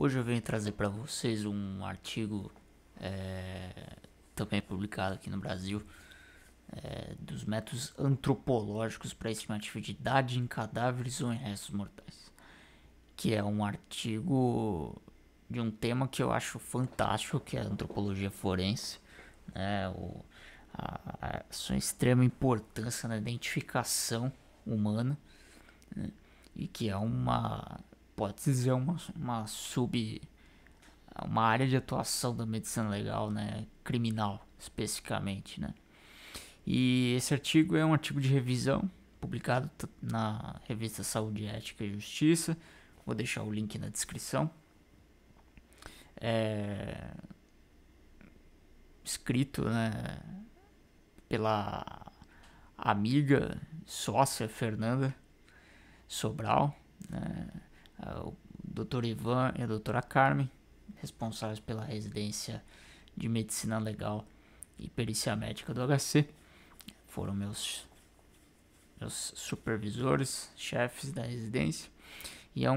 Hoje eu venho trazer para vocês um artigo também publicado aqui no Brasil dos métodos antropológicos para estimativa de idade em cadáveres ou em restos mortais, que é um artigo de um tema que eu acho fantástico, que é a antropologia forense, né? A sua extrema importância na identificação humana, né? E que é pode dizer uma área de atuação da medicina legal, né, criminal especificamente, né. E esse artigo é um artigo de revisão publicado na revista Saúde, Ética e Justiça. Vou deixar o link na descrição. Escrito, né, pela amiga, sócia Fernanda Sobral, né, o Dr. Ivan e a doutora Carmen, responsáveis pela residência de medicina legal e perícia médica do HC. Foram meus supervisores, chefes da residência. E é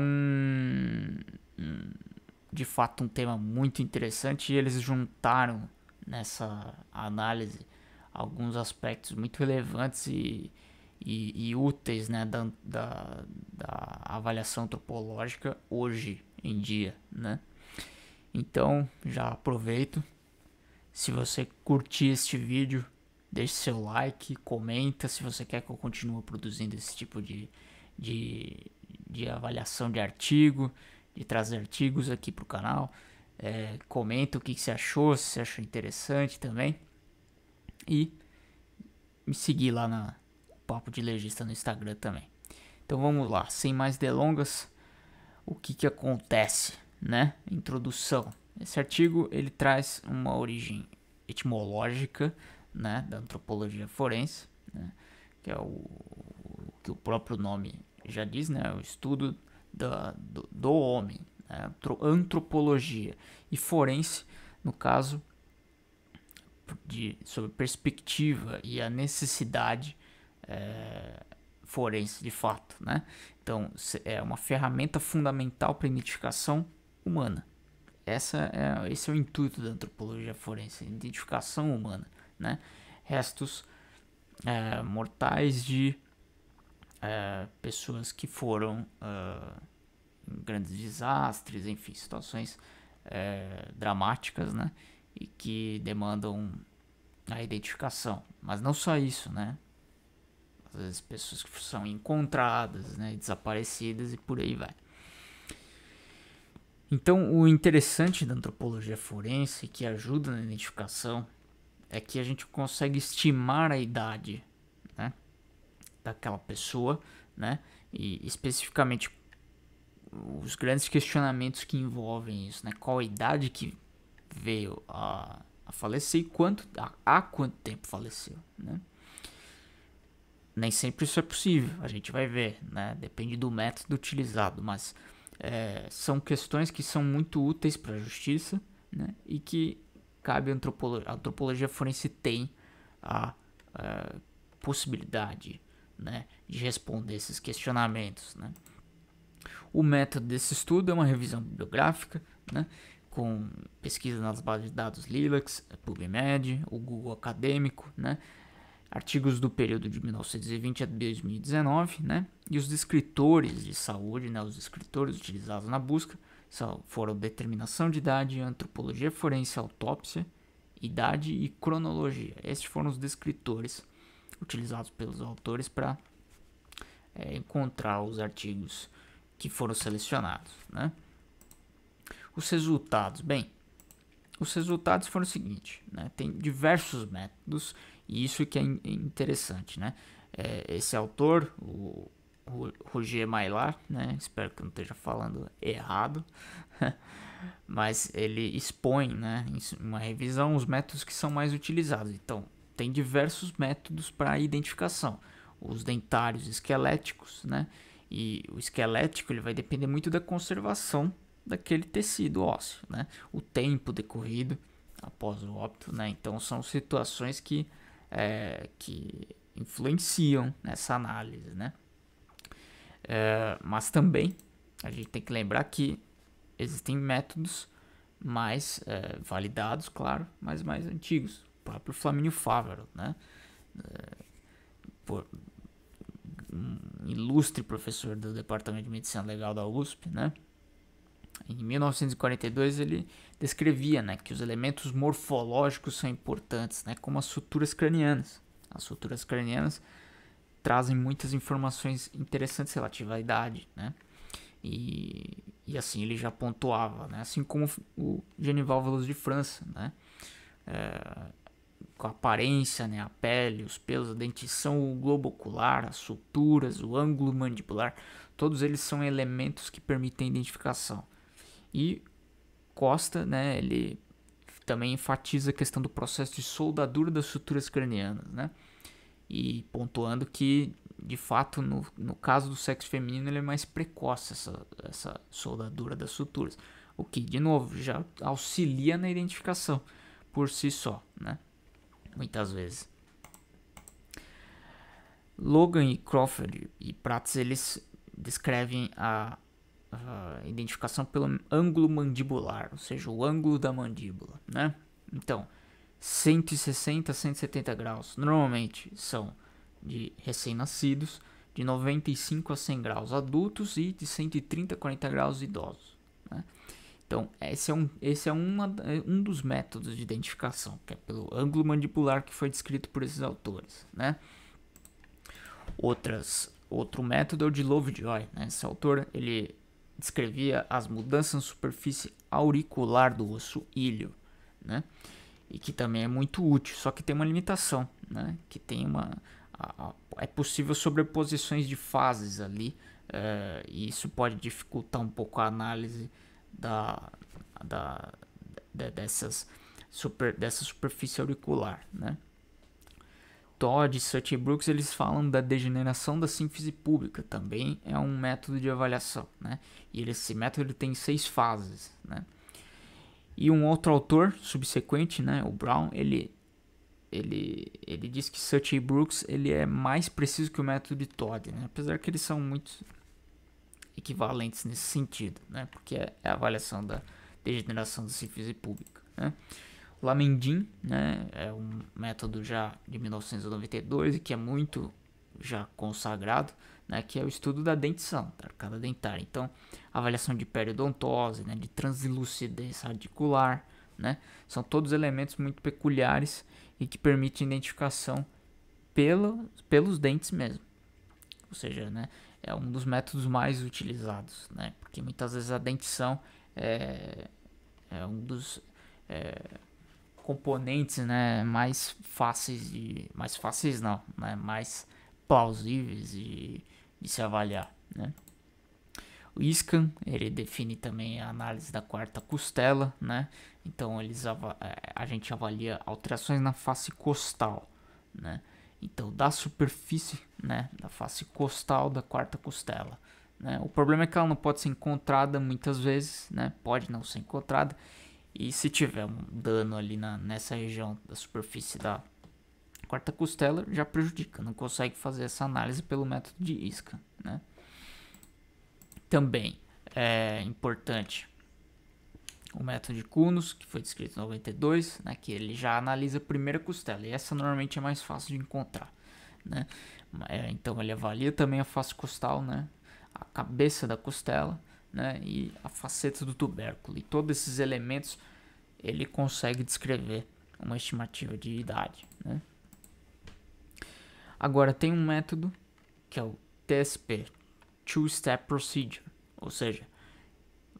de fato um tema muito interessante, e eles juntaram nessa análise alguns aspectos muito relevantes e úteis, né, da avaliação antropológica hoje em dia, né. Então já aproveito, se você curtir este vídeo, deixe seu like, comenta se você quer que eu continue produzindo esse tipo de avaliação de artigo, de trazer artigos aqui pro canal. Comenta o que você achou, se você achou interessante também. E me seguir lá na Papo de Legista no Instagram também. Então vamos lá, sem mais delongas, o que acontece, né? Introdução. Esse artigo ele traz uma origem etimológica, né, da antropologia forense, né, que é o que o próprio nome já diz, né, o estudo do homem, né, antropologia, e forense, no caso, sobre perspectiva e a necessidade forense de fato, né? Então é uma ferramenta fundamental para a identificação humana. Esse é o intuito da antropologia forense, identificação humana, né? Restos mortais de pessoas que foram em grandes desastres, enfim, situações dramáticas, né? E que demandam a identificação. Mas não só isso, né? Às vezes pessoas que são encontradas, né, desaparecidas e por aí vai. Então, o interessante da antropologia forense, que ajuda na identificação, é que a gente consegue estimar a idade, né, daquela pessoa, né, e especificamente os grandes questionamentos que envolvem isso, né, qual a idade que veio a falecer e há quanto tempo faleceu, né. Nem sempre isso é possível, a gente vai ver, né? Depende do método utilizado, mas são questões que são muito úteis para a justiça, né? E que cabe a antropologia forense tem a possibilidade, né, de responder esses questionamentos, né? O método desse estudo é uma revisão bibliográfica, né, com pesquisa nas bases de dados Lilacs, PubMed, o Google Acadêmico, né, artigos do período de 1920 a 2019, né? E os descritores de saúde, né? Os descritores utilizados na busca foram determinação de idade, antropologia forense, autópsia, idade e cronologia. Estes foram os descritores utilizados pelos autores para encontrar os artigos que foram selecionados, né? Os resultados, bem, os resultados foram o seguinte, né? Tem diversos métodos e isso que é interessante, né? Esse autor, o Roger Maillard, né? Espero que eu não esteja falando errado, mas ele expõe, né, em uma revisão os métodos que são mais utilizados. Então, tem diversos métodos para identificação. Os dentários esqueléticos, né? E o esquelético ele vai depender muito da conservação daquele tecido ósseo, né? O tempo decorrido após o óbito, né? Então são situações que influenciam nessa análise, né? Mas também a gente tem que lembrar que existem métodos mais validados, claro, mas mais antigos. O próprio Flamínio Fávaro, né? Um ilustre professor do Departamento de Medicina Legal da USP, né? Em 1942 ele descrevia, né, que os elementos morfológicos são importantes, né, como as suturas cranianas. As suturas cranianas trazem muitas informações interessantes relativas à idade, né? E assim ele já pontuava, né? Assim como o Genival Veloso de França, né? Com a aparência, né? A pele, os pelos, a dentição, o globo ocular, as suturas, o ângulo mandibular, todos eles são elementos que permitem identificação. E Costa, né? Ele também enfatiza a questão do processo de soldadura das suturas cranianas, né? E pontuando que, de fato, no caso do sexo feminino, ele é mais precoce, essa soldadura das suturas. O que, de novo, já auxilia na identificação por si só, né? Muitas vezes. Logan e Crawford e Prats, eles descrevem a identificação pelo ângulo mandibular, ou seja, o ângulo da mandíbula, né? Então, 160 a 170 graus normalmente são de recém-nascidos, de 95 a 100 graus adultos e de 130 a 40 graus idosos, né? Então, esse é um dos métodos de identificação, que é pelo ângulo mandibular, que foi descrito por esses autores, né? Outro método é o de Lovejoy, né? Esse autor, ele descrevia as mudanças na superfície auricular do osso ilho, né? E que também é muito útil, só que tem uma limitação, né? Que tem é possível sobreposições de fases ali, e isso pode dificultar um pouco a análise dessa superfície auricular, né? Todd e Sutton Brooks, eles falam da degeneração da sínfise pública, também é um método de avaliação, né? E esse método ele tem 6 fases, né? E um outro autor subsequente, né, o Brown, ele diz que Sutton Brooks ele é mais preciso que o método de Todd, né? Apesar que eles são muito equivalentes nesse sentido, né? Porque é a avaliação da degeneração da sínfise pública, né? Lamendin, né, é um método já de 1992 e que é muito já consagrado, né, que é o estudo da dentição, da arcada dentária. Então, avaliação de periodontose, né, de translucidez radicular, né, são todos elementos muito peculiares e que permitem identificação pelos dentes mesmo. Ou seja, né, é um dos métodos mais utilizados, né, porque muitas vezes a dentição é um dos componentes, né, mais fáceis não, né, mais plausíveis de se avaliar, né. O Iscan, ele define também a análise da quarta costela, né. Então a gente avalia alterações na face costal, né. Então da superfície, né, da face costal da quarta costela, né. O problema é que ela não pode ser encontrada muitas vezes, né, pode não ser encontrada. E se tiver um dano ali nessa região da superfície da quarta costela, já prejudica, não consegue fazer essa análise pelo método de Iscan, né? Também é importante o método de Kunos, que foi descrito em 92, né, que ele já analisa a primeira costela, e essa normalmente é mais fácil de encontrar, né? Então ele avalia também a face costal, né, a cabeça da costela, né, e a faceta do tubérculo, e todos esses elementos ele consegue descrever uma estimativa de idade, né? Agora tem um método que é o TSP, Two-Step Procedure, ou seja,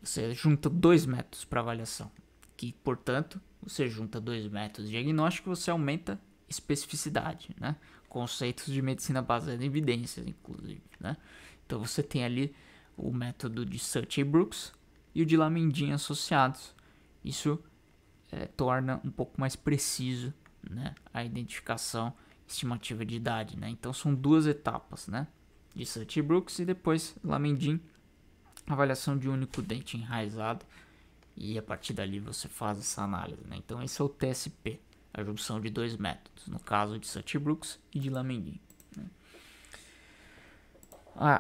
você junta 2 métodos para avaliação, que portanto você junta 2 métodos diagnósticos, você aumenta especificidade, né? Conceitos de medicina baseada em evidências, inclusive, né? Então você tem ali o método de Sutton e Brooks e o de Lamendin associados. Isso torna um pouco mais preciso, né, a identificação estimativa de idade, né? Então são 2 etapas, né, de Sutton e Brooks e depois Lamendin, avaliação de único dente enraizado, e a partir dali você faz essa análise, né? Então esse é o TSP, a junção de 2 métodos, no caso de Sutton e Brooks e de Lamendin, né?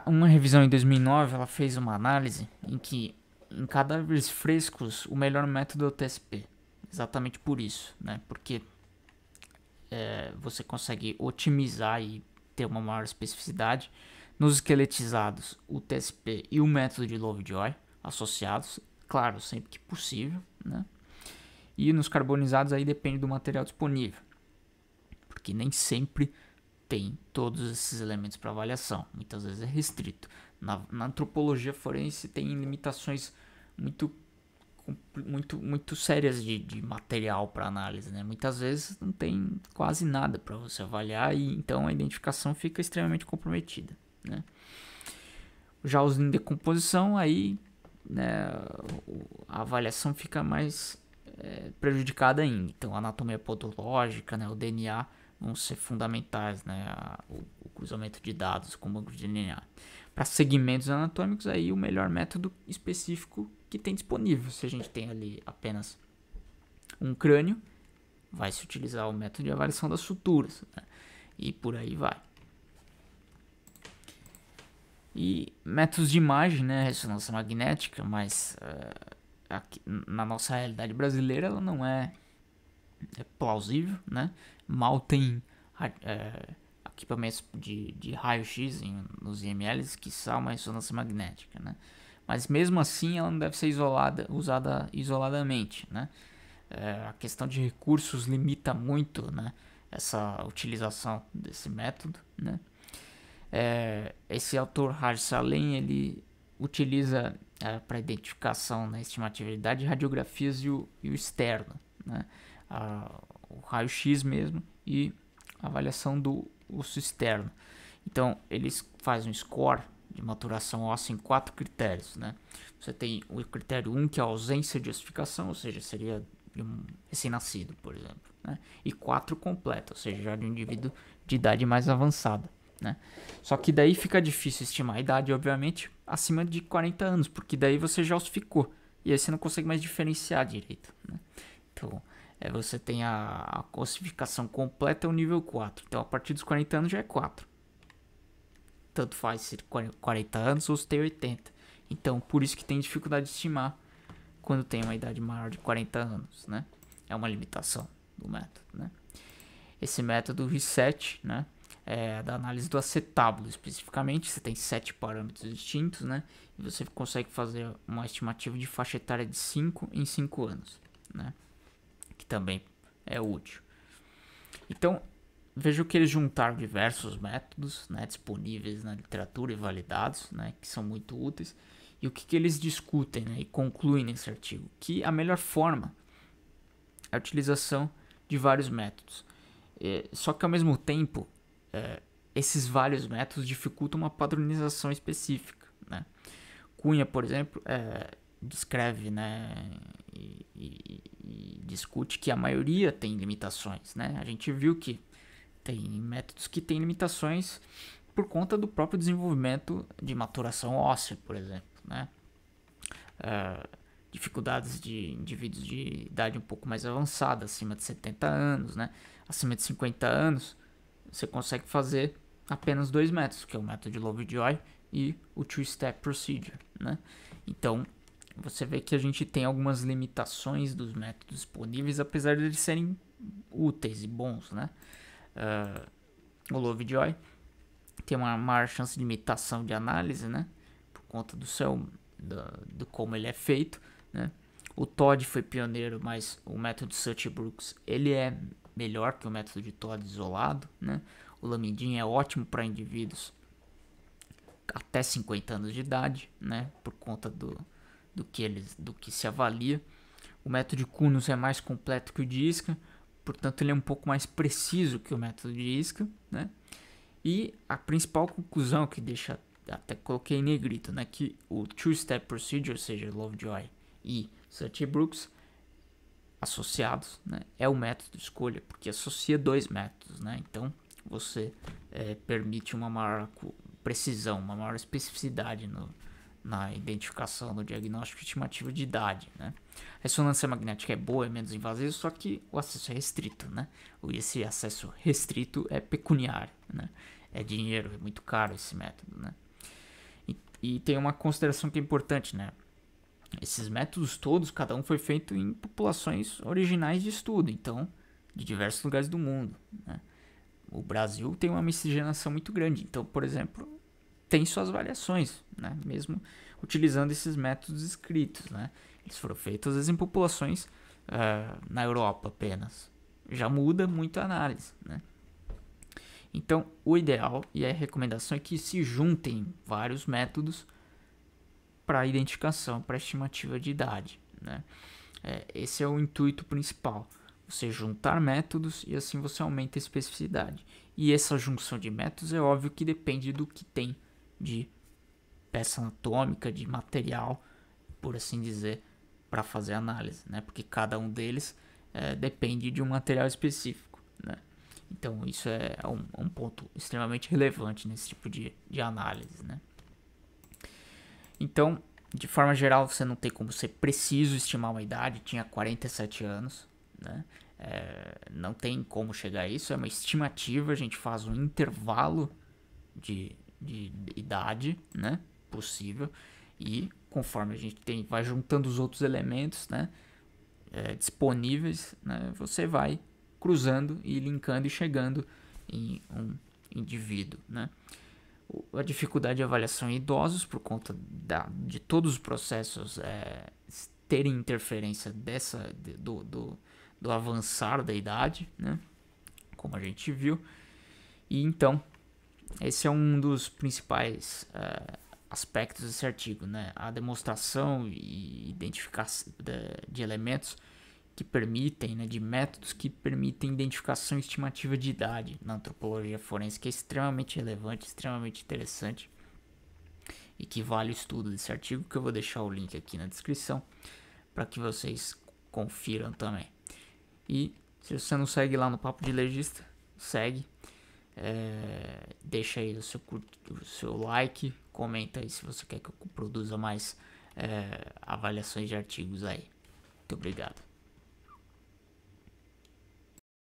Uma revisão em 2009, ela fez uma análise em que em cadáveres frescos, o melhor método é o TSP. Exatamente por isso, né? Porque você consegue otimizar e ter uma maior especificidade. Nos esqueletizados, o TSP e o método de Lovejoy associados, claro, sempre que possível, né? E nos carbonizados aí depende do material disponível, porque nem sempre tem todos esses elementos para avaliação, muitas vezes é restrito. Na antropologia forense tem limitações muito sérias de material para análise, né? Muitas vezes não tem quase nada para você avaliar e então a identificação fica extremamente comprometida, né? Já os em decomposição, aí, né, a avaliação fica mais prejudicada ainda. Então a anatomia podológica, né, o DNA vão ser fundamentais, né, o cruzamento de dados com o banco de DNA. Para segmentos anatômicos, aí o melhor método específico que tem disponível. Se a gente tem ali apenas um crânio, vai se utilizar o método de avaliação das suturas, né? E por aí vai. E métodos de imagem, né, ressonância magnética, mas aqui, na nossa realidade brasileira ela não é plausível, né? Mal tem equipamentos de raio-x nos IMLs que são uma ressonância magnética, né? Mas mesmo assim ela não deve ser usada isoladamente, né? A questão de recursos limita muito, né, essa utilização desse método, né? Esse autor Raj Salem, ele utiliza para identificação na estimatividade radiografias e o externo, né? O raio-x mesmo e a avaliação do osso externo. Então eles fazem um score de maturação óssea em 4 critérios, né? Você tem o critério 1, que é a ausência de ossificação, ou seja, seria de um recém-nascido, por exemplo, né? E 4 completo, ou seja, já de um indivíduo de idade mais avançada, né? Só que daí fica difícil estimar a idade, obviamente, acima de 40 anos, porque daí você já ossificou, e aí você não consegue mais diferenciar direito, né? Então, você tem a ossificação completa, é o nível 4, então a partir dos 40 anos já é 4. Tanto faz se 40 anos ou se tem 80. Então, por isso que tem dificuldade de estimar quando tem uma idade maior de 40 anos, né? É uma limitação do método, né? Esse método reset, né, é da análise do acetábulo especificamente. Você tem 7 parâmetros distintos, né? E você consegue fazer uma estimativa de faixa etária de 5 em 5 anos, né? Que também é útil. Então, vejo que eles juntaram diversos métodos, né, disponíveis na literatura e validados, né, que são muito úteis. E o que eles discutem, né, e concluem nesse artigo? Que a melhor forma é a utilização de vários métodos. Só que ao mesmo tempo, esses vários métodos dificultam uma padronização específica, né? Cunha, por exemplo, descreve, né, e discute que a maioria tem limitações, né? A gente viu que tem métodos que têm limitações por conta do próprio desenvolvimento de maturação óssea, por exemplo, né? Dificuldades de indivíduos de idade um pouco mais avançada, acima de 70 anos, né? Acima de 50 anos, você consegue fazer apenas 2 métodos, que é o método de Lovejoy e o Two-Step Procedure, né? Então, você vê que a gente tem algumas limitações dos métodos disponíveis, apesar de eles serem úteis e bons, né? O Lovejoy tem uma maior chance de imitação de análise, né? Por conta do como ele é feito, né? O Todd foi pioneiro, mas o método Sutter-Brooks ele é melhor que o método de Todd isolado, né? O Lamidin é ótimo para indivíduos até 50 anos de idade, né? Por conta do que se avalia. O método de Kunos é mais completo que o de Isca, portanto ele é um pouco mais preciso que o método de Isca, né? E a principal conclusão que deixa, até coloquei em negrito, né, que o Two-Step Procedure, ou seja, Lovejoy e Sutter-Brooks associados, né, é o método de escolha, porque associa 2 métodos, né? Então você permite uma maior precisão, uma maior especificidade na identificação, no diagnóstico estimativo de idade, né? A ressonância magnética é boa, é menos invasiva, só que o acesso é restrito, né? Esse acesso restrito é pecuniário, né? É dinheiro, é muito caro esse método, né? E tem uma consideração que é importante, né? Esses métodos todos, cada um foi feito em populações originais de estudo, então, de diversos lugares do mundo, né? O Brasil tem uma miscigenação muito grande, então, por exemplo, tem suas variações, né? Mesmo utilizando esses métodos escritos, né? Eles foram feitos às vezes em populações na Europa apenas. Já muda muito a análise, né? Então, o ideal e a recomendação é que se juntem vários métodos para identificação, para estimativa de idade, né? Esse é o intuito principal. Você juntar métodos e assim você aumenta a especificidade. E essa junção de métodos é óbvio que depende do que tem de peça anatômica, de material, por assim dizer, para fazer análise, né? Porque cada um deles depende de um material específico, né? Então isso é um ponto extremamente relevante nesse tipo de análise, né? Então, de forma geral, você não tem como ser preciso estimar uma idade. Tinha 47 anos, né? Não tem como chegar a isso. É uma estimativa. A gente faz um intervalo de idade, né? Possível. E conforme a gente vai juntando os outros elementos, né? Disponíveis, né? Você vai cruzando e linkando e chegando em um indivíduo, né? A dificuldade de avaliação em idosos por conta de todos os processos terem interferência do avançar da idade, né? Como a gente viu. E então, esse é um dos principais aspectos desse artigo, né? A demonstração e identificação de elementos que permitem, né, de métodos que permitem identificação estimativa de idade na antropologia forense, que é extremamente relevante, extremamente interessante e que vale o estudo desse artigo, que eu vou deixar o link aqui na descrição para que vocês confiram também. E se você não segue lá no Papo de Legista, segue, deixa aí o seu like, comenta aí se você quer que eu produza mais avaliações de artigos aí. Muito obrigado.